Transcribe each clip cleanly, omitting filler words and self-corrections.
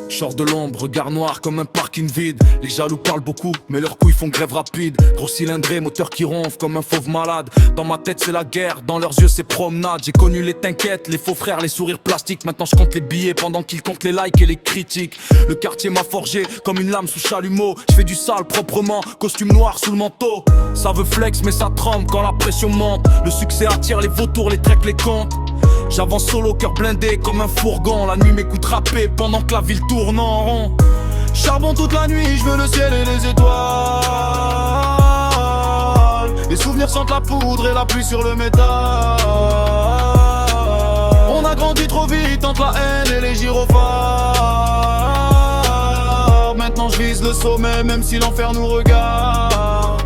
Sors de l'ombre, regard noir comme un parking vide. Les jaloux parlent beaucoup, mais leurs couilles font grève rapide. Gros cylindré, moteur qui ronfle comme un fauve malade. Dans ma tête c'est la guerre, dans leurs yeux c'est promenade. J'ai connu les t'inquiètes, les faux frères, les sourires plastiques. Maintenant je compte les billets pendant qu'ils comptent les likes et les critiques. Le quartier m'a forgé comme une lame sous chalumeau. Je fais du sale proprement, costume noir sous le manteau. Ça veut flex mais ça tremble quand la pression monte. Le succès attire les vautours, les treks, les comptes. J'avance solo, cœur blindé comme un fourgon. La nuit m'écoute rapper pendant que la ville tourne en rond. Charbon toute la nuit, je veux le ciel et les étoiles. Les souvenirs sentent la poudre et la pluie sur le métal. On a grandi trop vite entre la haine et les gyrophares. Maintenant je vise le sommet même si l'enfer nous regarde.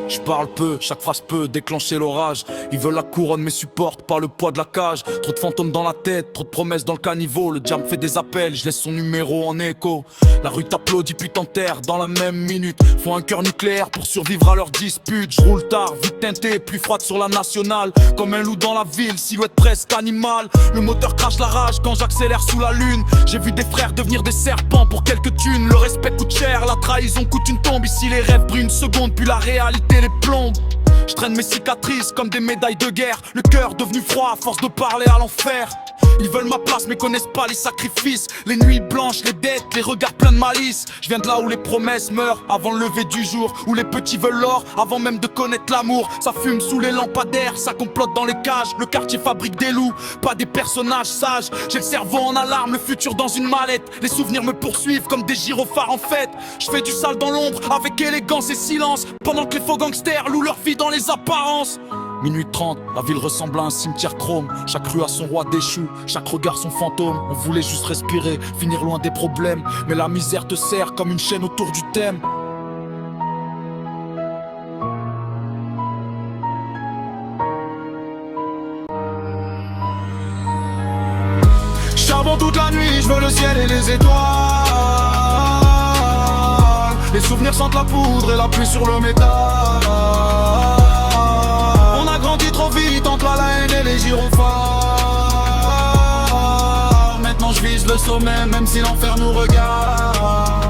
Je parle peu, chaque phrase peut déclencher l'orage. Ils veulent la couronne mais supportent pas le poids de la cage. Trop de fantômes dans la tête, trop de promesses dans le caniveau. Le diable fait des appels, je laisse son numéro en écho. La rue t'applaudit puis t'enterre dans la même minute. Faut un cœur nucléaire pour survivre à leur dispute. Je roule tard, vite teintée, plus froide sur la nationale. Comme un loup dans la ville, silhouette presque animale. Le moteur crache la rage quand j'accélère sous la lune. J'ai vu des frères devenir des serpents pour quelques thunes. Le respect coûte cher, la trahison coûte une tombe. Ici les rêves brillent une seconde puis la réalité les plombe. Je traîne mes cicatrices comme des médailles de guerre. Le cœur devenu froid à force de parler à l'enfer. Ils veulent ma place mais connaissent pas les sacrifices. Les nuits blanches, les dettes, les regards pleins de malice. Je viens de là où les promesses meurent avant le lever du jour. Où les petits veulent l'or avant même de connaître l'amour. Ça fume sous les lampadaires, ça complote dans les cages. Le quartier fabrique des loups, pas des personnages sages. J'ai le cerveau en alarme, le futur dans une mallette. Les souvenirs me poursuivent comme des gyrophares en fête. Je fais du sale dans l'ombre avec élégance et silence. Pendant que les faux gangsters louent leur vie dans les apparences. Minuit 30, la ville ressemble à un cimetière chrome. Chaque rue a son roi déchu, chaque regard son fantôme. On voulait juste respirer, finir loin des problèmes. Mais la misère te serre comme une chaîne autour du thème. Charbon toute la nuit, je veux le ciel et les étoiles. Les souvenirs sentent la poudre et la pluie sur le métal. On a grandi trop vite entre la haine et les gyrophares. Maintenant je vise le sommet même si l'enfer nous regarde.